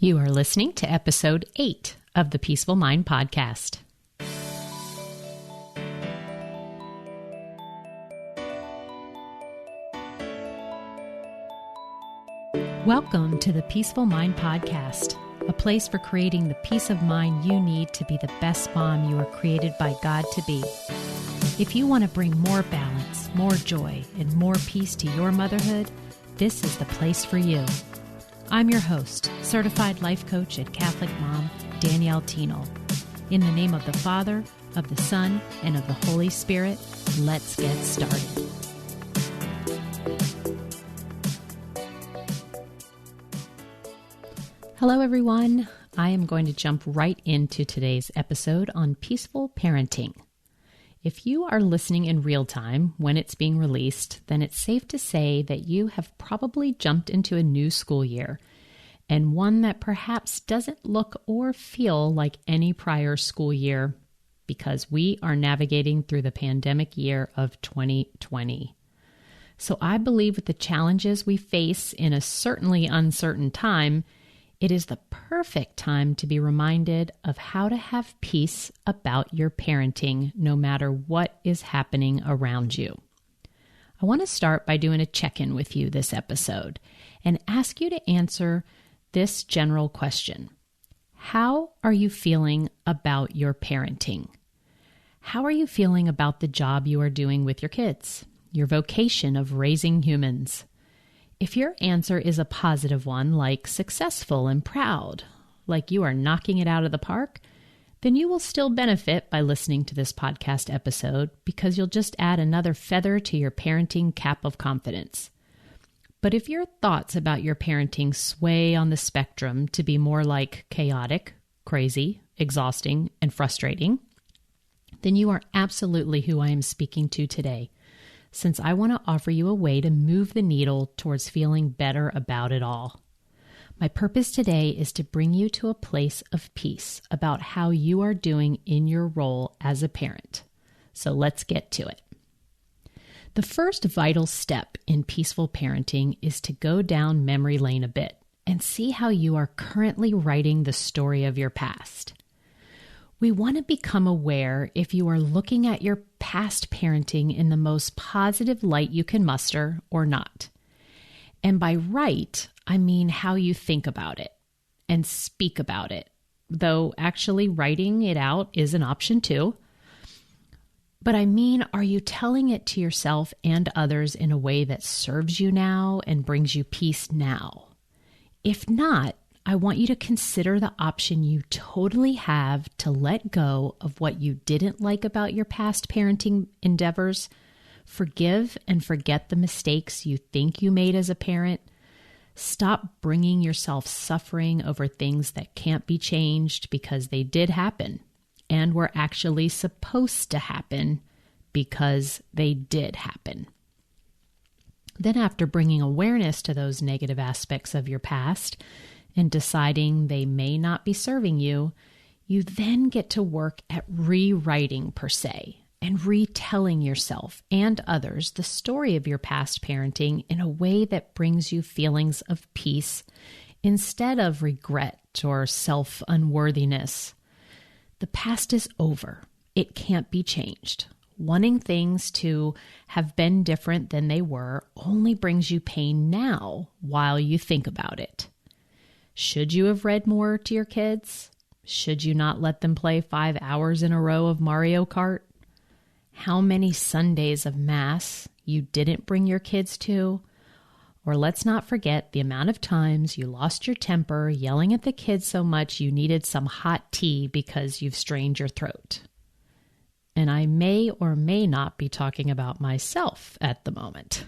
You are listening to episode 8 of the Peaceful Mind podcast. Welcome to the Peaceful Mind podcast, a place for creating the peace of mind you need to be the best mom you were created by God to be. If you want to bring more balance, more joy, and more peace to your motherhood, this is the place for you. I'm your host, certified life coach and Catholic mom, Danielle Tino. In the name of the Father, of the Son, and of the Holy Spirit, let's get started. Hello, everyone. I am going to jump right into today's episode on peaceful parenting. If you are listening in real time when it's being released, then it's safe to say that you have probably jumped into a new school year, and one that perhaps doesn't look or feel like any prior school year because we are navigating through the pandemic year of 2020. So I believe with the challenges we face in a certainly uncertain time, it is the perfect time to be reminded of how to have peace about your parenting no matter what is happening around you. I want to start by doing a check-in with you this episode and ask you to answer this general question. How are you feeling about your parenting? How are you feeling about the job you are doing with your kids, your vocation of raising humans? If your answer is a positive one, like successful and proud, like you are knocking it out of the park, then you will still benefit by listening to this podcast episode because you'll just add another feather to your parenting cap of confidence. But if your thoughts about your parenting sway on the spectrum to be more like chaotic, crazy, exhausting, and frustrating, then you are absolutely who I am speaking to today, since I want to offer you a way to move the needle towards feeling better about it all. My purpose today is to bring you to a place of peace about how you are doing in your role as a parent. So let's get to it. The first vital step in peaceful parenting is to go down memory lane a bit and see how you are currently writing the story of your past. We want to become aware if you are looking at your past parenting in the most positive light you can muster or not. And by right, I mean how you think about it and speak about it, though actually writing it out is an option too. But I mean, are you telling it to yourself and others in a way that serves you now and brings you peace now? If not, I want you to consider the option you totally have to let go of what you didn't like about your past parenting endeavors, forgive and forget the mistakes you think you made as a parent, stop bringing yourself suffering over things that can't be changed because they did happen and were actually supposed to happen because they did happen. Then after bringing awareness to those negative aspects of your past, and deciding they may not be serving you, you then get to work at rewriting per se and retelling yourself and others the story of your past parenting in a way that brings you feelings of peace instead of regret or self-unworthiness. The past is over. It can't be changed. Wanting things to have been different than they were only brings you pain now while you think about it. Should you have read more to your kids? Should you not let them play 5 hours in a row of Mario Kart? How many Sundays of Mass you didn't bring your kids to? Or let's not forget the amount of times you lost your temper yelling at the kids so much you needed some hot tea because you've strained your throat. And I may or may not be talking about myself at the moment.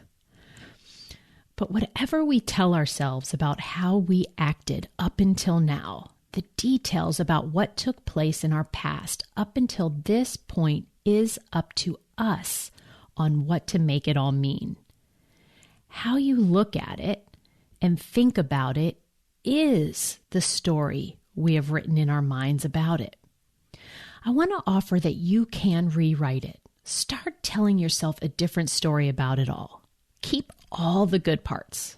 But whatever we tell ourselves about how we acted up until now, the details about what took place in our past up until this point is up to us on what to make it all mean. How you look at it and think about it is the story we have written in our minds about it. I want to offer that you can rewrite it. Start telling yourself a different story about it all. Keep all the good parts,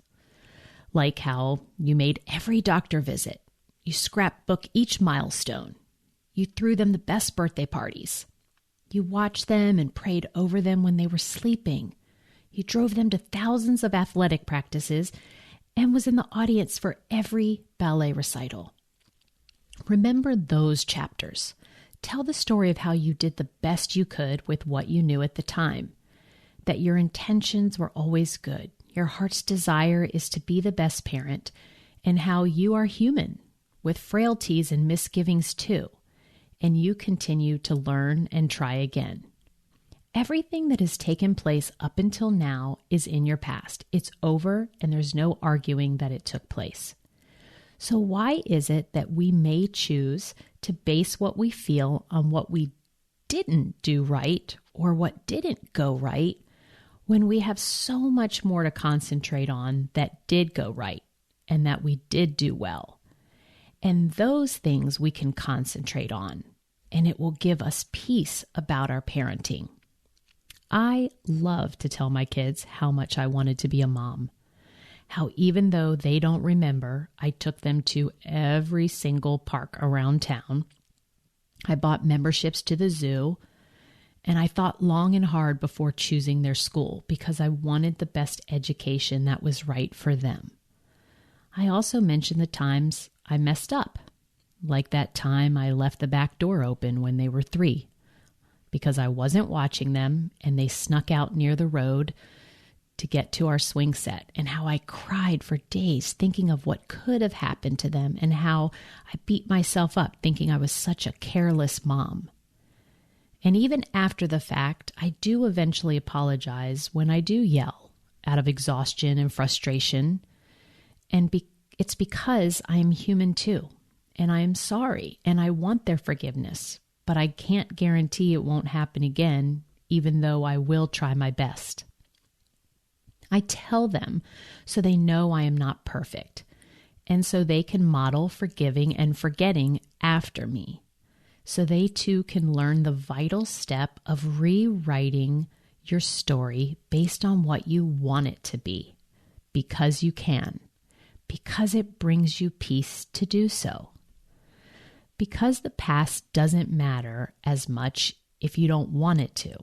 like how you made every doctor visit, You scrapbook each milestone. You threw them the best birthday parties. You watched them and prayed over them when they were sleeping. You drove them to thousands of athletic practices and was in the audience for every ballet recital. Remember those chapters. Tell the story of how you did the best you could with what you knew at the time, that your intentions were always good. Your heart's desire is to be the best parent, and how you are human with frailties and misgivings too, and you continue to learn and try again. Everything that has taken place up until now is in your past. It's over, and there's no arguing that it took place. So why is it that we may choose to base what we feel on what we didn't do right or what didn't go right when we have so much more to concentrate on that did go right and that we did do well? And those things we can concentrate on, and it will give us peace about our parenting. I love to tell my kids how much I wanted to be a mom. How even though they don't remember, I took them to every single park around town. I bought memberships to the zoo, and I thought long and hard before choosing their school because I wanted the best education that was right for them. I also mentioned the times I messed up, like that time I left the back door open when they were 3 because I wasn't watching them and they snuck out near the road to get to our swing set, and how I cried for days thinking of what could have happened to them and how I beat myself up thinking I was such a careless mom. And even after the fact, I do eventually apologize when I do yell out of exhaustion and frustration, and it's because I am human too, and I am sorry, and I want their forgiveness, but I can't guarantee it won't happen again, even though I will try my best. I tell them so they know I am not perfect, and so they can model forgiving and forgetting after me, so they too can learn the vital step of rewriting your story based on what you want it to be, because you can, because it brings you peace to do so. Because the past doesn't matter as much if you don't want it to.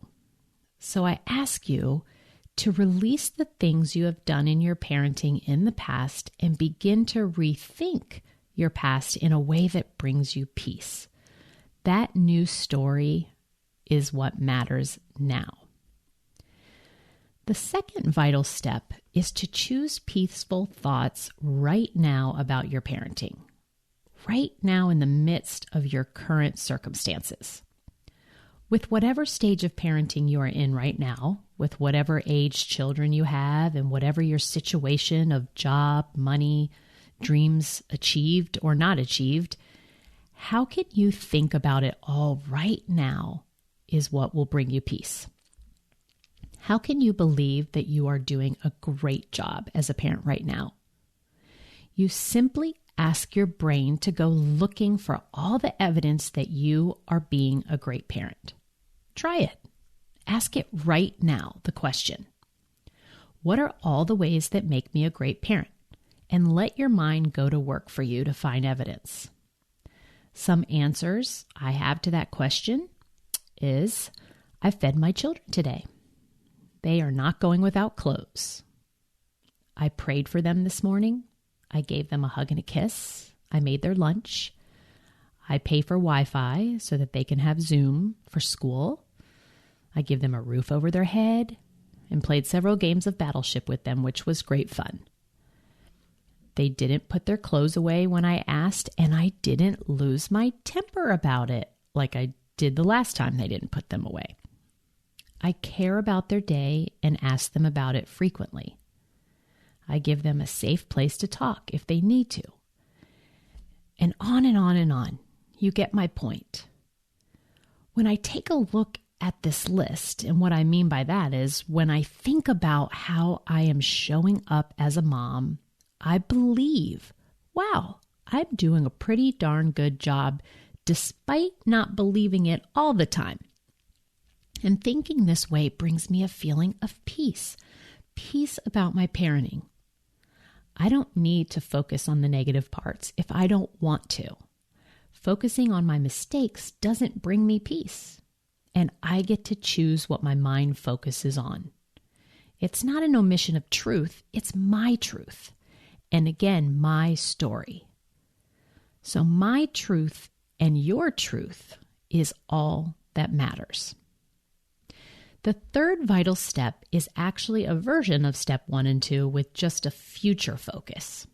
So I ask you to release the things you have done in your parenting in the past and begin to rethink your past in a way that brings you peace. That new story is what matters now. The second vital step is to choose peaceful thoughts right now about your parenting, right now in the midst of your current circumstances. With whatever stage of parenting you are in right now, with whatever age children you have, and whatever your situation of job, money, dreams achieved or not achieved, how can you think about it all right now is what will bring you peace. How can you believe that you are doing a great job as a parent right now? You simply ask your brain to go looking for all the evidence that you are being a great parent. Try it. Ask it right now, the question. What are all the ways that make me a great parent? And let your mind go to work for you to find evidence. Some answers I have to that question is, I fed my children today. They are not going without clothes. I prayed for them this morning. I gave them a hug and a kiss. I made their lunch. I pay for Wi-Fi so that they can have Zoom for school. I give them a roof over their head and played several games of Battleship with them, which was great fun. They didn't put their clothes away when I asked, and I didn't lose my temper about it like I did the last time they didn't put them away. I care about their day and ask them about it frequently. I give them a safe place to talk if they need to. And on and on and on. You get my point. When I take a look at this list, and what I mean by that is when I think about how I am showing up as a mom, I believe, wow, I'm doing a pretty darn good job despite not believing it all the time. And thinking this way brings me a feeling of peace about my parenting. I don't need to focus on the negative parts if I don't want to. Focusing on my mistakes doesn't bring me peace, and I get to choose what my mind focuses on. It's not an omission of truth, it's my truth, and again, my story. So my truth and your truth is all that matters. The third vital step is actually a version of step 1 and 2 with just a future focus.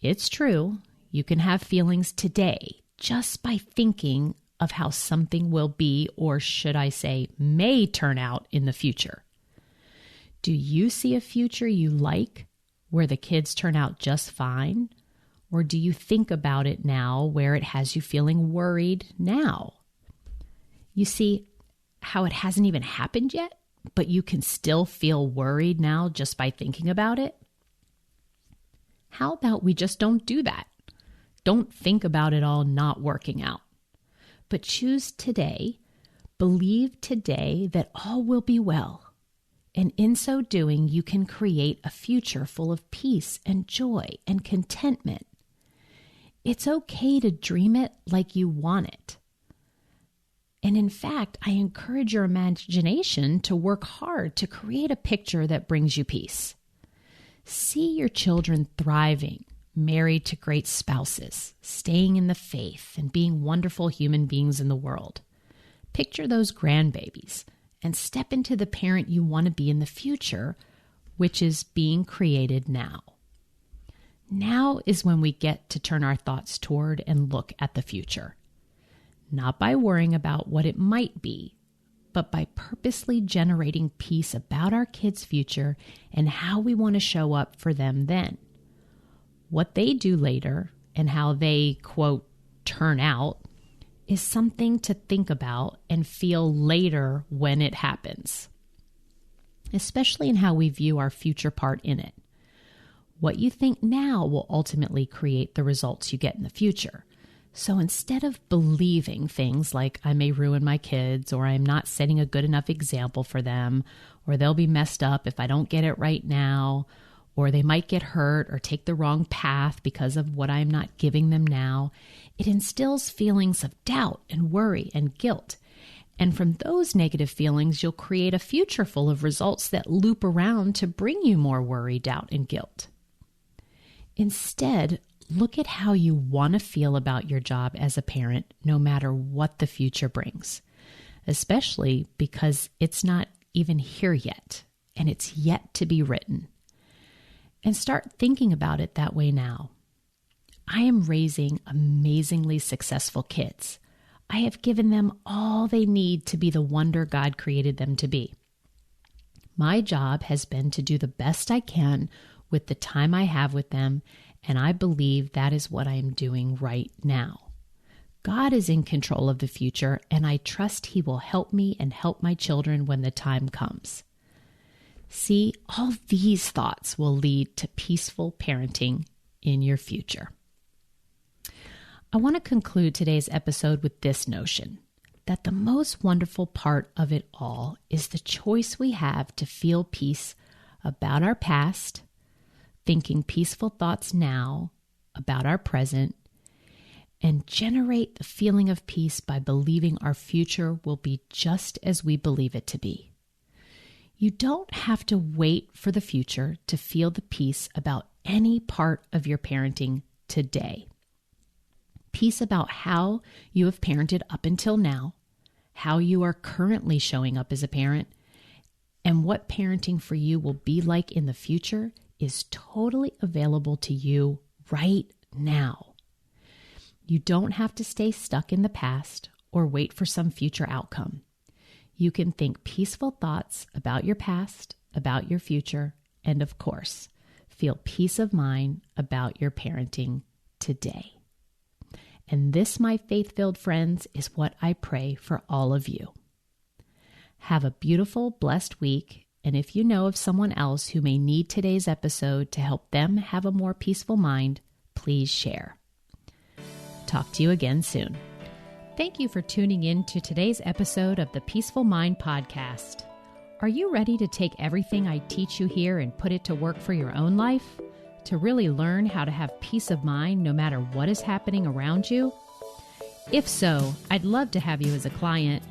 It's true, you can have feelings today just by thinking of how something will be, or should I say, may turn out in the future. Do you see a future you like where the kids turn out just fine? Or do you think about it now where it has you feeling worried now? You see how it hasn't even happened yet, but you can still feel worried now just by thinking about it? How about we just don't do that? Don't think about it all not working out, but choose today, believe today that all will be well. And in so doing, you can create a future full of peace and joy and contentment. It's okay to dream it like you want it. And in fact, I encourage your imagination to work hard to create a picture that brings you peace. See your children thriving, married to great spouses, staying in the faith, and being wonderful human beings in the world. Picture those grandbabies and step into the parent you want to be in the future, which is being created now. Now is when we get to turn our thoughts toward and look at the future. Not by worrying about what it might be, but by purposely generating peace about our kids' future and how we want to show up for them then. What they do later and how they, quote, turn out is something to think about and feel later when it happens, especially in how we view our future part in it. What you think now will ultimately create the results you get in the future. So instead of believing things like I may ruin my kids, or I'm not setting a good enough example for them, or they'll be messed up if I don't get it right now, or they might get hurt or take the wrong path because of what I'm not giving them now, it instills feelings of doubt and worry and guilt. And from those negative feelings, you'll create a future full of results that loop around to bring you more worry, doubt, and guilt. Instead, look at how you want to feel about your job as a parent, no matter what the future brings, especially because it's not even here yet, and it's yet to be written. And start thinking about it that way now. I am raising amazingly successful kids. I have given them all they need to be the wonder God created them to be. My job has been to do the best I can with the time I have with them, and I believe that is what I am doing right now. God is in control of the future, and I trust He will help me and help my children when the time comes. See, all these thoughts will lead to peaceful parenting in your future. I want to conclude today's episode with this notion, that the most wonderful part of it all is the choice we have to feel peace about our past, thinking peaceful thoughts now about our present, and generate the feeling of peace by believing our future will be just as we believe it to be. You don't have to wait for the future to feel the peace about any part of your parenting today. Peace about how you have parented up until now, how you are currently showing up as a parent, and what parenting for you will be like in the future is totally available to you right now. You don't have to stay stuck in the past or wait for some future outcome. You can think peaceful thoughts about your past, about your future, and of course, feel peace of mind about your parenting today. And this, my faith-filled friends, is what I pray for all of you. Have a beautiful, blessed week. And if you know of someone else who may need today's episode to help them have a more peaceful mind, please share. Talk to you again soon. Thank you for tuning in to today's episode of the Peaceful Mind Podcast. Are you ready to take everything I teach you here and put it to work for your own life? to really learn how to have peace of mind no matter what is happening around you? If so, I'd love to have you as a client.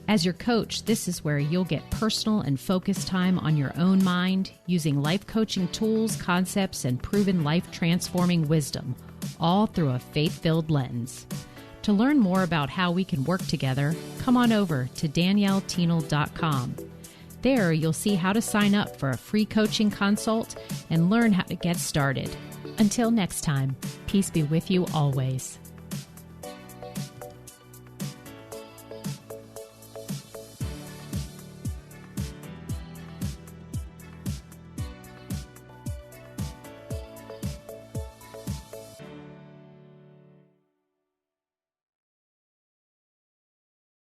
As your coach, this is where you'll get personal and focused time on your own mind, using life coaching tools, concepts, and proven life-transforming wisdom, all through a faith-filled lens. To learn more about how we can work together, come on over to danielleteenel.com. There, you'll see how to sign up for a free coaching consult and learn how to get started. Until next time, peace be with you always.